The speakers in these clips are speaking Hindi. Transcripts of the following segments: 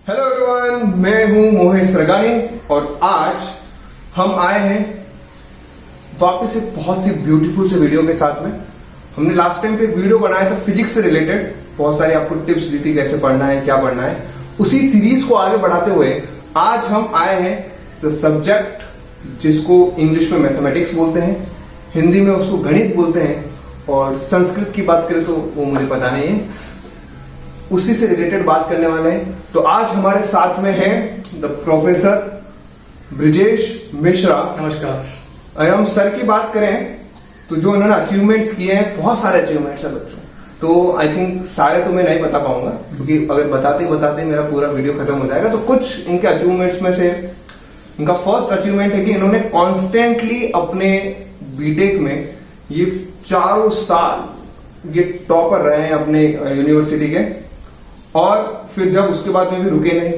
हेलो एवरीवन, मैं हूं मोहित रगानी और आज हम आए हैं वापस एक बहुत ही ब्यूटीफुल से वीडियो के साथ में। हमने लास्ट टाइम पे एक वीडियो बनाया था फिजिक्स से रिलेटेड, बहुत सारी आपको टिप्स दी थी कैसे पढ़ना है क्या पढ़ना है। उसी सीरीज को आगे बढ़ाते हुए आज हम आए हैं द सब्जेक्ट जिसको इंग्लिश में मैथमेटिक्स बोलते हैं, हिंदी में उसको गणित बोलते हैं और संस्कृत की बात करें तो वो मुझे पता नहीं है, उसी से रिलेटेड बात करने वाले हैं। तो आज हमारे साथ में है द प्रोफेसर ब्रिजेश मिश्रा। नमस्कार। अगर हम सर की बात करें तो जो उन्होंने अचीवमेंट्स किए हैं, बहुत सारे अचीवमेंट्स हैं बच्चों, तो आई थिंक सारे तो मैं नहीं बता पाऊंगा क्योंकि अगर बताते बताते मेरा पूरा वीडियो खत्म हो जाएगा। तो कुछ इनके अचीवमेंट्स में से इनका फर्स्ट अचीवमेंट है कि इन्होंने कॉन्स्टेंटली अपने बीटेक में ये 4 साल ये टॉपर रहे हैं अपने यूनिवर्सिटी के, और फिर जब उसके बाद में भी रुके नहीं,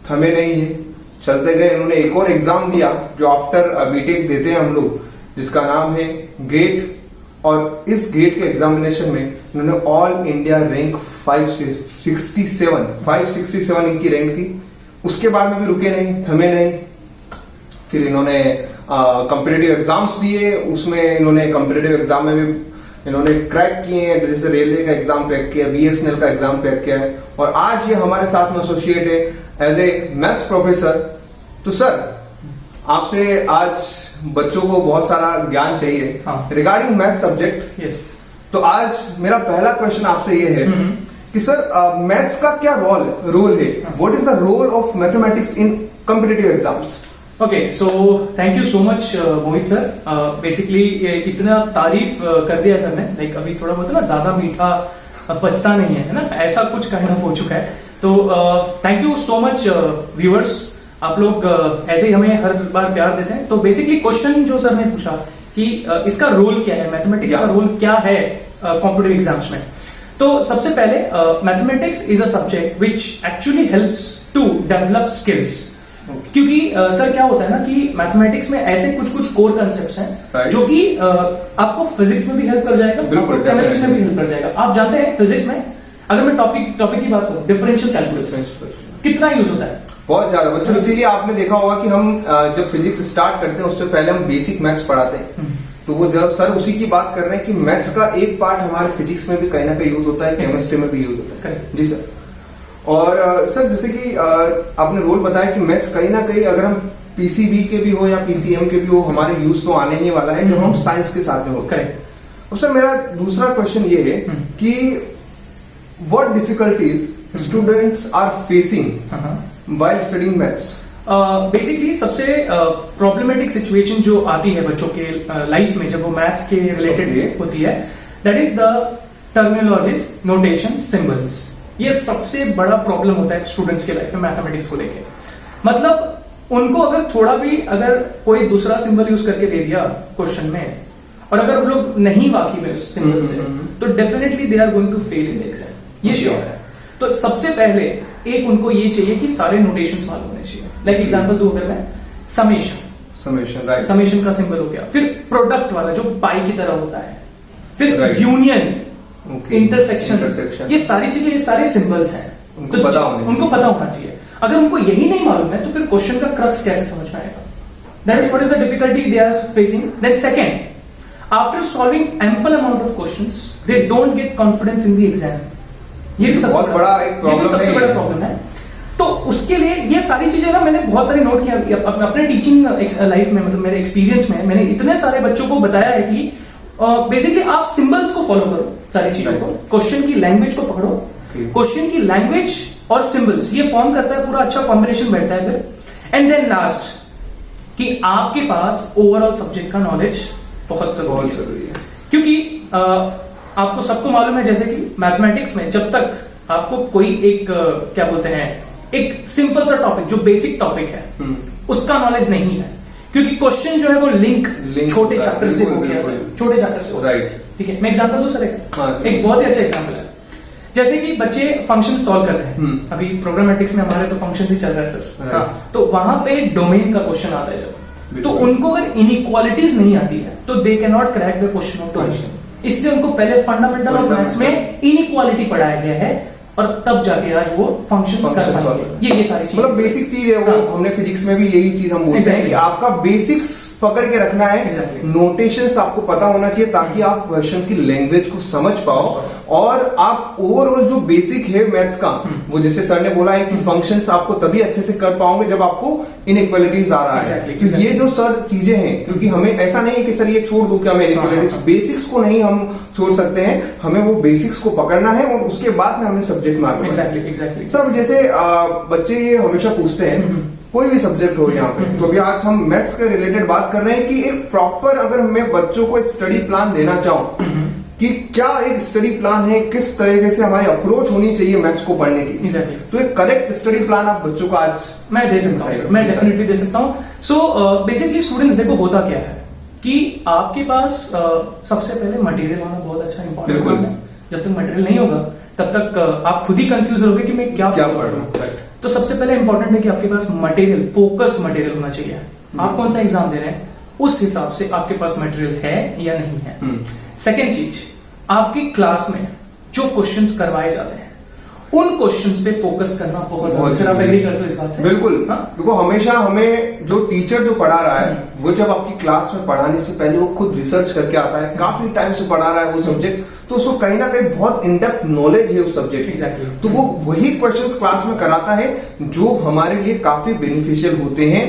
थमे नहीं, ये चलते गए। इन्होंने एक और एग्जाम दिया जो आफ्टर बीटेक देते हैं हम लोग, जिसका नाम है गेट, और इस गेट के एग्जामिनेशन में इन्होंने ऑल इंडिया रैंक 567 इनकी रैंक थी। उसके बाद में भी रुके नहीं, थमे नहीं, फिर इन्होंने कॉम्पिटिटिव एग्जाम्स दिए, उसमें इन्होंने कॉम्पिटिटिव एग्जाम में भी इन्होंने क्रैक किए हैं, जैसे रेलवे का एग्जाम क्रैक किया, बीएसएनएल का एग्जाम क्रैक किया है, और आज ये हमारे साथ में एसोसिएट है एज ए मैथ्स प्रोफेसर। तो सर, आपसे आज बच्चों को बहुत सारा ज्ञान चाहिए रिगार्डिंग मैथ्स सब्जेक्ट। यस। तो आज मेरा पहला क्वेश्चन आपसे ये है कि सर मैथ्स का क्या रोल है, what is the role of mathematics in competitive exams? Okay, so thank you so much Mohit sir. Basically इतना तारीफ कर दिया सर ने, लाइक अभी थोड़ा बहुत ना ज्यादा मीठा पचता नहीं है ना, ऐसा कुछ काइंड ऑफ हो चुका है। तो thank you so much viewers, आप लोग ऐसे ही हमें हर बार प्यार देते हैं। तो बेसिकली क्वेश्चन जो सर ने पूछा कि इसका रोल क्या है, मैथमेटिक्स का रोल क्या है कॉम्पिटिटिव एग्जाम्स में। तो सबसे पहले mathematics is a subject which actually helps to develop skills. क्योंकि सर क्या होता है ना कि मैथमेटिक्स में ऐसे कुछ कोर कॉन्सेप्ट्स हैं जो कि आपको फिजिक्स में भी हेल्प कर जाएगा, आपको केमिस्ट्री में भी हेल्प कर जाएगा। आप जानते हैं फिजिक्स में, अगर मैं टॉपिक की बात करूं, डिफरेंशियल कैलकुलस कितना यूज होता है? बहुत ज्यादा बच्चों, इसीलिए आपने देखा होगा कि हम जब फिजिक्स स्टार्ट करते हैं उससे पहले हम बेसिक मैथ्स पढ़ाते हैं। तो वो जब सर उसी की बात कर रहे हैं कि मैथ्स का एक पार्ट हमारे फिजिक्स में भी कहीं ना कहीं यूज होता है, केमिस्ट्री में भी यूज होता है। जी सर। और सर जैसे कि आपने रोल बताया कि मैथ्स कहीं ना कहीं अगर हम पीसीबी के भी हो या पीसीएम के भी हो, हमारे यूज तो आने ही वाला है जब हम साइंस के साथ में होते हैं। और सर मेरा दूसरा क्वेश्चन ये है कि what difficulties students are facing while studying maths? Basically सबसे प्रॉब्लमेटिक सिचुएशन जो आती है बच्चों के लाइफ में जब वो मैथ्स के रिलेटेड होती है, that is the terminologies, notation, symbols. ये सबसे बड़ा प्रॉब्लम होता है स्टूडेंट्स के लाइफ में मैथमेटिक्स को लेके। मतलब उनको अगर थोड़ा भी अगर कोई दूसरा सिंबल यूज करके दे दिया क्वेश्चन में, और अगर वो लोग नहीं वाकिफ है उस सिंबल से, तो definitely they are going to fail in the exam, ये श्योर है। तो सबसे पहले एक उनको ये चाहिए कि सारे नोटेशंस मालूम होने चाहिए। लाइक एग्जांपल दूं अगर मैं, समेशन, राइट, समेशन का सिंबल हो गया, फिर प्रोडक्ट वाला जो पाई की तरह होता है, फिर यूनियन, इंटरसेक्शन, ये सारी चीजें, ये सारे सिंबल्स हैं, उनको पता होना चाहिए। अगर उनको यही नहीं मालूम है तो फिर क्वेश्चन का क्रक्स कैसे समझ में आएगा? That is what is the difficulty they are facing. Then second, after solving ample amount of questions, they don't get confidence in the exam. ये भी सबसे बड़ा एक प्रॉब्लम है। तो उसके लिए ये सारी चीजें ना मैंने बहुत सारी नोट किया अपने टीचिंग लाइफ में, मतलब मेरे एक्सपीरियंस में मैंने इतने सारे बच्चों को बताया है कि बेसिकली आप सिंबल्स को फॉलो करो, सारी चीजों को, क्वेश्चन की लैंग्वेज को पकड़ो, क्वेश्चन की लैंग्वेज और सिंबल्स, ये फॉर्म करता है पूरा अच्छा कॉम्बिनेशन बैठता है फिर। एंड देन लास्ट कि आपके पास ओवरऑल सब्जेक्ट का नॉलेज बहुत जरूरी है। क्योंकि आपको सबको मालूम है जैसे कि मैथमेटिक्स में जब तक आपको कोई एक क्या बोलते हैं, एक सिंपल सा टॉपिक जो बेसिक टॉपिक है उसका नॉलेज नहीं है, क्योंकि क्वेश्चन जो है वो लिंक छोटे चैप्टर से हो गया, छोटे चैप्टर से, राइट। ठीक है, मैं एग्जांपल दूं सर, एक बहुत ही अच्छा एग्जांपल है। जैसे कि बच्चे फंक्शन सॉल्व कर रहे हैं, अभी प्रोग्रामेटिक्स में हमारे तो फंक्शन ही चल रहा है सर, हाँ, तो वहां पे डोमेन का क्वेश्चन आता है जब, तो उनको अगर इनइक्वालिटीज नहीं आती है तो they can not crack the question of domain. इसलिए उनको पहले फंडामेंटल ऑफ मैथ्स में इनइक्वालिटी पढ़ाया गया है, और तब जाके आज वो फंक्शंस कर Functions पाएंगे। ये सारी चीजें मतलब बेसिक चीज है वो। हाँ। हमने फिजिक्स में भी यही चीज हम बोलते हैं Exactly. कि आपका बेसिक्स पकड़ के रखना है। Exactly. नोटेशंस आपको पता होना चाहिए ताकि आप क्वेश्चन की लैंग्वेज को समझ पाओ और आप ओवरऑल जो बेसिक है मैथ्स का, वो जैसे सर ने बोला है कि फंक्शंस आपको तभी अच्छे से कर पाओगे जब आपको इनइक्वालिटीज आ रहा है। Exactly, तो ये जो सर चीजें हैं, क्योंकि हमें ऐसा नहीं है कि सर ये छोड़ दो कि हमें इनइक्वालिटीज, बेसिक्स को नहीं हम छोड़ सकते हैं, हमें वो बेसिक्स को पकड़ना है और उसके बाद में हमें सब्जेक्ट में आगे बढ़ना है। एग्जैक्टली सर जैसे बच्चे ये हमेशा पूछते हैं कोई भी सब्जेक्ट हो यहाँ पे, तो अभी आज हम मैथ्स के रिलेटेड बात कर रहे हैं कि एक प्रॉपर अगर मैं बच्चों को स्टडी प्लान देना चाहूँ कि क्या एक स्टडी प्लान है, किस तरीके से हमारी अप्रोच होनी चाहिए मैथ्स को पढ़ने की, एग्जैक्टली तो एक करेक्ट स्टडी प्लान आप बच्चों को आज मैं दे सकता हूँ, मैं डेफिनेटली दे सकता हूँ। सो बेसिकली स्टूडेंट्स, देखो होता क्या है कि आपके पास सबसे पहले मटेरियल होना बहुत अच्छा इंपॉर्टेंट बिल्कुल। है। जब तक मटेरियल नहीं होगा तब तक आप खुद ही कंफ्यूज रहोगे कि मैं क्या क्या follow पढ़ करूं। रहा हूँ। तो सबसे पहले इंपॉर्टेंट है कि आपके पास मटेरियल, फोकस्ड मटेरियल होना चाहिए। आप कौन सा एग्जाम दे रहे हैं उस हिसाब से आपके पास मटेरियल है या नहीं है। सेकेंड चीज, आपकी क्लास में जो क्वेश्चंस करवाए जाते हैं उन क्वेश्चंस पे फोकस करना बहुत जरूरी है। सर आप एग्री करते हो इस बात से? बिल्कुल। हाँ? देखो हमेशा हमें जो टीचर जो पढ़ा रहा है वो जब आपकी क्लास में पढ़ाने से पहले वो खुद रिसर्च करके आता है, काफी टाइम से पढ़ा रहा है वो सब्जेक्ट, तो उसको कहीं ना कहीं बहुत इन डेप्थ नॉलेज है उस सब्जेक्ट की। Exactly. तो वो वही क्वेश्चंस क्लास में कराता है जो हमारे लिए काफी बेनिफिशियल होते हैं।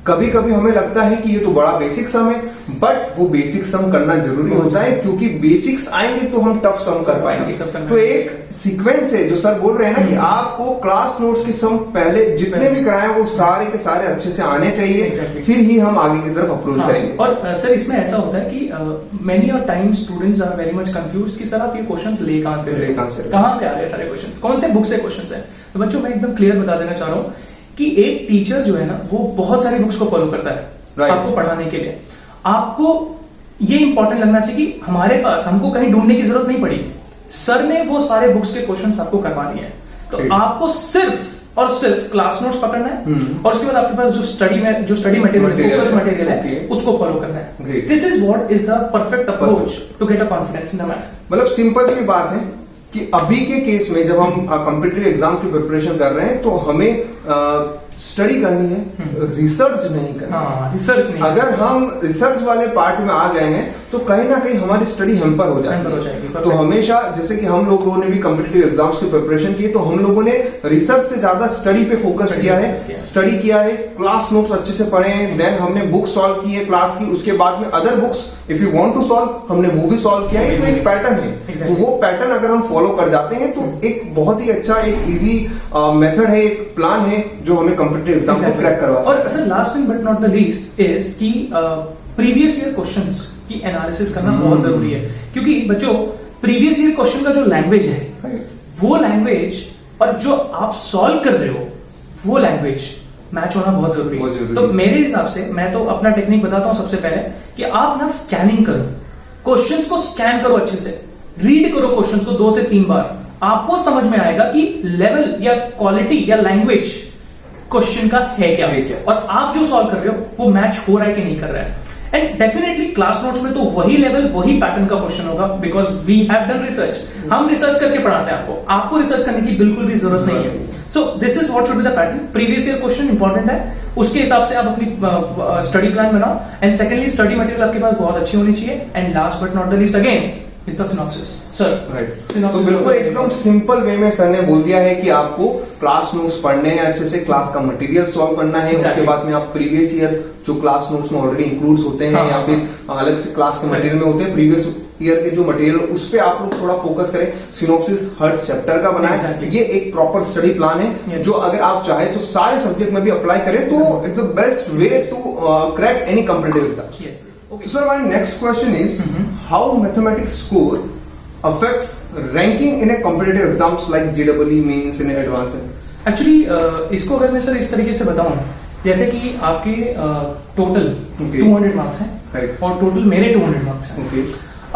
कभी कभी हमें लगता है कि ये तो बड़ा बेसिक सम है, बट वो बेसिक सम करना जरूरी होता है क्योंकि बेसिक्स आएंगे तो हम टफ सम कर पाएंगे। तो एक सीक्वेंस है जो सर बोल रहे हैं ना कि आपको क्लास नोट्स के सम पहले जितने भी कराए वो सारे के सारे अच्छे से आने चाहिए, Exactly. फिर ही हम आगे की तरफ अप्रोच करेंगे। और सर इसमें ऐसा होता है कि many of time students are very much confused कि सर आप ये क्वेश्चंस ले कहां से रहे हो? कहां से आ रहे हैं सारे क्वेश्चंस, कौन से बुक से क्वेश्चंस हैं? तो बच्चों मैं एकदम क्लियर बता देना चाह रहा हूं कि एक टीचर जो है ना वो बहुत सारी बुक्स को फॉलो करता है Right. आपको पढ़ाने के लिए। आपको ये इंपॉर्टेंट लगना चाहिए कि हमारे पास, हमको कहीं ढूंढने की जरूरत नहीं पड़ी, सर ने वो सारे बुक्स के क्वेश्चंस आपको करवा दिए हैं। तो Right. आपको सिर्फ और सिर्फ क्लास नोट्स पकड़ना है और उसके बाद आपके पास जो स्टडी मटेरियल फोकस मटेरियल है Okay. उसको फॉलो करना है। Great. This is what is the perfect approach to get a confidence in the maths. मतलब सिंपल सी बात है कि अभी के केस में जब हम कॉम्पिटिटिव एग्जाम की प्रिपरेशन कर रहे हैं तो हमें स्टडी करनी है, रिसर्च नहीं करनी। हाँ, रिसर्च नहीं। अगर हम रिसर्च वाले पार्ट में आ गए हैं तो कहीं ना कहीं हमारी स्टडी हैम्पर हो Hamper हो जाती जाएगी, है। perfect. तो हमेशा जैसे कि हम लोगों ने भी कॉम्पिटिटिव एग्जाम्स की प्रिपरेशन की, तो हम लोगों ने रिसर्च से ज्यादा स्टडी पे फोकस Study किया है, focus किया। स्टडी किया है, क्लास नोट्स अच्छे से पढ़े हैं, देन हमने बुक सॉल्व की है क्लास की, उसके बाद में other books if you want to solve हमने वो भी सॉल्व किया है। तो एक पैटर्न है, Exactly. तो वो पैटर्न अगर हम फॉलो कर जाते हैं तो एक बहुत ही अच्छा एक इजी मेथड है, एक प्लान है जो हमें कॉम्पिटिटिव एग्जाम को क्रैक करवा सकता है। और sir last and but not the least is कि प्रीवियस ईयर क्वेश्चंस की एनालिसिस करना बहुत जरूरी है, क्योंकि बच्चों प्रीवियस ईयर क्वेश्चन का जो लैंग्वेज है वो लैंग्वेज और जो आप सॉल्व कर रहे हो वो लैंग्वेज मैच होना बहुत जरूरी बहुत है। जरूरी तो है। मेरे हिसाब से मैं तो अपना टेक्निक बताता हूं सबसे पहले कि आप ना स्कैनिंग करो, क्वेश्चंस को स्कैन करो, अच्छे से रीड करो क्वेश्चंस को 2 से 3 बार। आपको समझ में आएगा कि लेवल या क्वालिटी या लैंग्वेज क्वेश्चन का है क्या, और आप जो सॉल्व कर रहे हो वो मैच हो रहा है कि नहीं कर रहा है। एंड डेफिनेटली क्लास नोट्स में तो वही लेवल वही पैटर्न का क्वेश्चन होगा, because we have done research. हम रिसर्च करके पढ़ाते हैं आपको रिसर्च करने की बिल्कुल भी जरूरत नहीं है। So this is what should be the pattern. Previous year question important है, उसके हिसाब से आप अपनी स्टडी प्लान बनाओ। एंड सेकेंडली स्टडी मटेरियल आपके पास बहुत अच्छी होनी चाहिए। And last but not the least again is the synopsis. Sir right, तो बिल्कुल एकदम सिंपल वे में सर ने बोल दिया है कि आपको क्लास नोट्स पढ़ने हैं, अच्छे से क्लास का मटेरियल सॉल्व करना है। उसके बाद में आप प्रीवियस ईयर जो क्लास नोट्स में ऑलरेडी इंक्लूड्स होते हैं या फिर अलग से क्लास के मटेरियल में होते हैं, प्रीवियस ईयर के जो मटेरियल उस पे आप लोग थोड़ा फोकस करें। सिनॉप्सिस हर चैप्टर का बनाएं। Exactly. ये एक प्रॉपर स्टडी प्लान है Yes. जो अगर आप चाहे तो सारे सब्जेक्ट में भी अप्लाई करें तो it's the best way to crack any competitive exams. Yes, yes. Okay. So my next question is how mathematics score affects ranking in a competitive exams like JEE, mains and advanced? Actually इसको अगर मैं सर इस तरीके से बताऊं, जैसे कि आपके टोटल Okay. 200 मार्क्स हैं Right. और टोटल मेरे 200 मार्क्स हैं। Okay.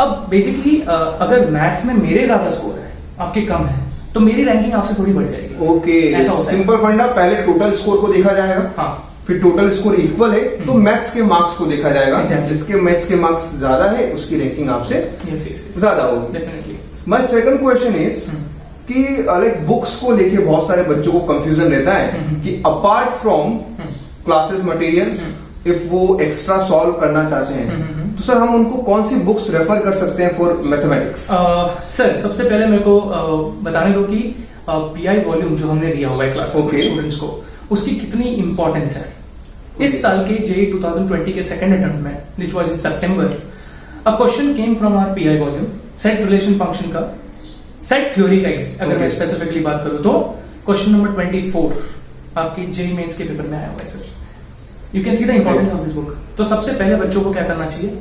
अब बेसिकली अगर मैथ्स में मेरे ज्यादा स्कोर है आपके कम है तो मेरी रैंकिंग आपसे थोड़ी बढ़ जाएगी। Okay. ऐसा होता है। सिंपल फंडा, पहले टोटल स्कोर को देखा जाएगा, हाँ, फिर टोटल स्कोर इक्वल है तो मैथ्स के मार्क्स को देखा जाएगा। Exactly. जिसके मैथ्स के मार्क्स ज्यादा है उसकी रैंकिंग आपसे यस यस ज्यादा होगी। Definitely. My second question is कि लाइक बुक्स को लेके बहुत सारे बच्चों को कंफ्यूजन रहता है कि apart from classes material if वो एक्स्ट्रा सॉल्व करना चाहते हैं तो सर हम उनको कौन सी बुक्स रेफर कर सकते हैं फॉर मैथमेटिक्स? सर सबसे पहले मेरे को बताने दो कि पीआई वॉल्यूम जो हमने दिया हुआ है क्लासेस में स्टूडेंट्स को, उसकी कितनी इंपॉर्टेंस है। इस साल के जेई 2020 के सेकंड अटेम्प्ट में, which was in September, a question came from our PI volume, set relation function का, सेट थ्योरी का अगर मैं स्पेसिफिकली बात करूं तो क्वेश्चन नंबर 24 आपके जेई मेंस के पेपर में आया हुआ है sir. You can see the importance of this book. तो सबसे पहले बच्चों को क्या करना चाहिए,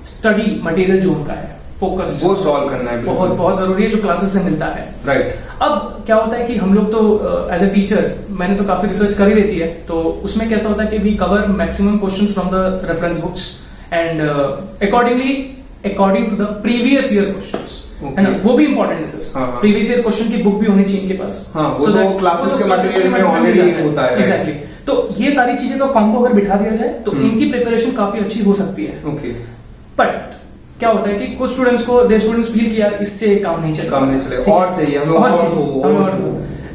स्टडी मटेरियल जो उनका है, फोकस वो सॉल्व करना है, बहुत बहुत जरूरी है, जो क्लासेस से मिलता है। राइट। अब क्या होता है कि हम लोग तो एज अ टीचर, मैंने तो काफी रिसर्च करी रहती है, तो उसमें कैसा होता है कि we cover maximum questions from the reference books and according to the previous year questions, है ना, वो भी इंपॉर्टेंट है सर। प्रीवियस ईयर क्वेश्चन की बुक भी होनी चाहिए इनके पास। वो तो क्लासेस के मटेरियल में ऑलरेडी होता है। एग्जैक्टली। तो ये सारी चीजें का कॉम्बो अगर बिठा दिया जाए तो इनकी प्रिपरेशन काफी अच्छी हो सकती है। ओके। बट क्या होता है कि कुछ स्टूडेंट्स को फील किया इससे काम नहीं चलेगा, और चाहिए हमें और हो।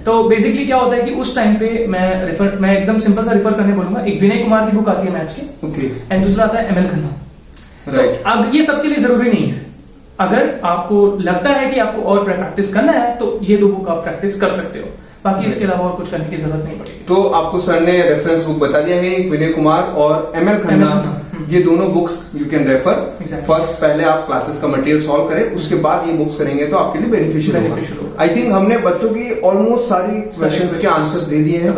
तो बेसिकली क्या होता है कि उस टाइम पे मैं एकदम सिंपल सा रेफर करने बोलूंगा। एक विनय कुमार की बुक आती है मैथ्स की, ओके, एंड दूसरा आता है एमएल खन्ना। राइट। तो अब ये सबके लिए जरूरी नहीं है। अगर आपको लगता है कि आपको और प्रैक्टिस करना है तो ये दो बुक आप प्रैक्टिस कर सकते हो, बाकी इसके अलावा और कुछ करने की जरूरत नहीं पड़ेगी। तो आपको सर ने रेफरेंस बुक बता दिया है, विनय कुमार और एमएल खन्ना, ये दोनों books you can refer. First पहले आप क्लासेस का मटेरियल सॉल्व करें, उसके बाद ये बुक्स करेंगे तो आपके लिए बेनिफिशियल होगा। आई थिंक हमने बच्चों की ऑलमोस्ट सारी क्वेश्चंस के आंसर दे दिए हैं।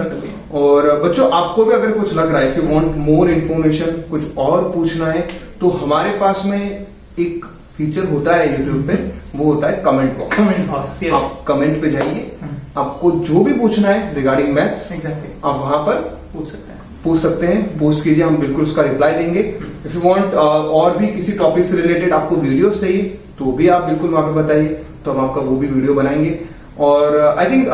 और बच्चों आपको भी अगर कुछ लग रहा है, if you want more information, कुछ और पूछना है, तो हमारे पास में एक फीचर होता है YouTube पे, वो होता है कमेंट बॉक्स। आप कमेंट पे जाइए, आपको जो भी पूछना है रिगार्डिंग मैथ्स, आप वहां पर पूछ सकते हैं, पोस्ट कीजिए, हम बिल्कुल उसका रिप्लाई देंगे। इफ यू वांट और भी किसी टॉपिक से रिलेटेड आपको वीडियोस चाहिए तो भी आप बिल्कुल वहां पे बताइए, तो हम आपका वो भी वीडियो बनाएंगे। और आई थिंक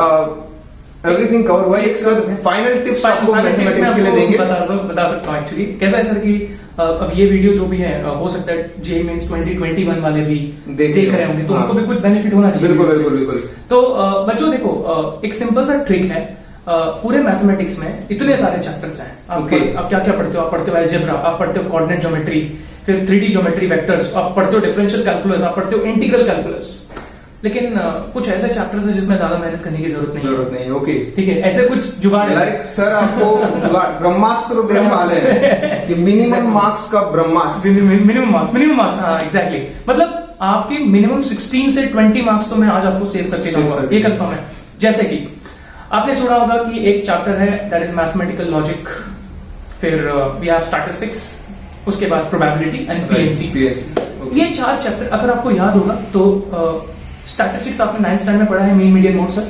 एवरीथिंग कवर हुआ है। सर फाइनल टिप्स आपको मैथमेटिक्स के लिए देंगे, बता सकता हूँ। एक्चुअली कैसा है सर कि अब ये वीडियो जो भी है, हो सकता है जेईई मेंस 2021 वाले भी देख रहे होंगे, तो उनको भी कुछ बेनिफिट होना चाहिए। बिल्कुल। तो बच्चों देखो, एक सिंपल सा ट्रिक है। पूरे मैथमेटिक्स में इतने सारे चैप्टर्स हैं। आप क्या क्या पढ़ते हो? आप पढ़ते हो अलजेब्रा, आप पढ़ते हो कोऑर्डिनेट ज्योमेट्री, फिर 3D ज्योमेट्री, वेक्टर्स, आप पढ़ते हो डिफरेंशियल कैलकुलस, आप पढ़ते हो इंटीग्रल कैलकुलस। लेकिन कुछ ऐसे चैप्टर्स हैं जिसमें ज्यादा मेहनत करने की जरूरत नहीं। ओके, ठीक है, ऐसे कुछ जुगाड़ लाइक सर आपको जुगाड़ ब्रह्मास्त्र देने वाले हैं कि मिनिमम मार्क्स का ब्रह्मास्त्र। मिनिमम मार्क्स, हाँ एग्जैक्टली। मतलब आपके मिनिमम 16 से 20 मार्क्स तो मैं आज आपको सेव करके जाऊंगा, ये कंफर्म है। जैसे कि आपने सुना होगा कि एक चैप्टर है दैट इज मैथमेटिकल लॉजिक, फिर वी हैव स्टैटिस्टिक्स, उसके बाद प्रोबेबिलिटी एंड पीएमसी। ये 4 चैप्टर अगर आपको याद होगा तो स्टैटिस्टिक्स आपने 9th स्टैंडर्ड में पढ़ा है, मीन मीडियन मोड सर,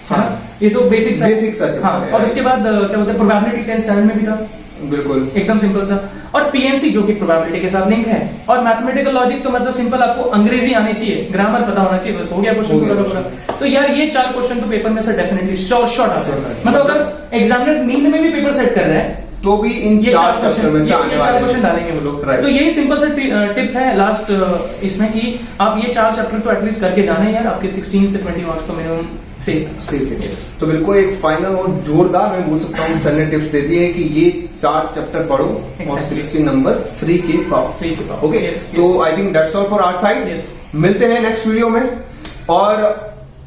हाँ, ये तो बेसिक हाँ। और उसके बाद क्या बोलते हैं, प्रोबेबिलिटी 10th स्टैंडर्ड में भी था, बिल्कुल एकदम सिंपल सा। और पीएनसी जो कि प्रोबेबिलिटी के साथ लिंक है, और मैथमेटिकल लॉजिक तो मतलब सिंपल, आपको अंग्रेजी आनी चाहिए, ग्रामर पता होना चाहिए, बस हो गया क्वेश्चन पूरा। तो यार ये 4 क्वेश्चन तो पेपर में सर डेफिनेटली शॉर्ट आते हैं। मतलब अगर एग्जामिनर नींद में भी पेपर सेट कर रहे हैं तो भी इन 4 क्वेश्चन में से आने वाले क्वेश्चन डालेंगे वो लोग। तो यही सिंपल सा टिप है लास्ट इसमें कि आप ये 4 चैप्टर तो एटलीस्ट करके जाने यार, आपके 16 से 20 मार्क्स तो मिनिमम सेफ है। Yes. तो बिल्कुल एक फाइनल और जोरदार मैं बोल सकता हूँ, सर ने टिप्स दे दी है कि ये 4 चैप्टर पढ़ो और 16 नंबर फ्री के पाओ। ओके, तो I think that's all for our side. मिलते हैं नेक्स्ट वीडियो में। और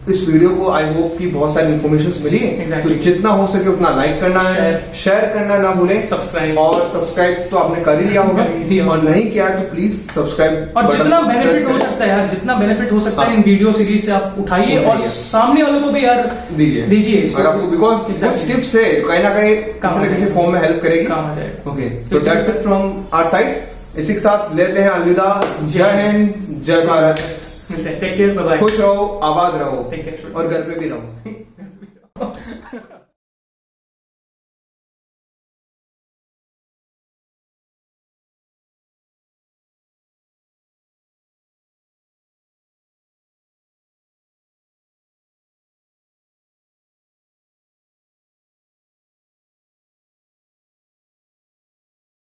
इस वीडियो को आई होप कि बहुत सारी इन्फॉर्मेशन मिली है, तो जितना हो सके उतना लाइक करना है, शेयर करना ना भूलें, सब्सक्राइब तो आपने कर ही लिया होगा, और नहीं किया तो प्लीज सब्सक्राइब। और जितना बेनिफिट हो सकता है यार, जितना बेनिफिट हो सकता है इन वीडियो सीरीज से आप उठाइए और सामने वालों को भी यार दीजिए इसको, आपको बिकॉज कुछ टिप्स है कहीं ना कहीं किसी न किसी फॉर्म में हेल्प करेगी, काम आ जाएगा। ओके, तो that's it from our side. इसी के साथ लेते हैं अलविदा। जय हिंद, जय Bharat. Take care, bye bye. खुश रहो, आबाद रहो, टेक केयर, और घर पे भी रहो।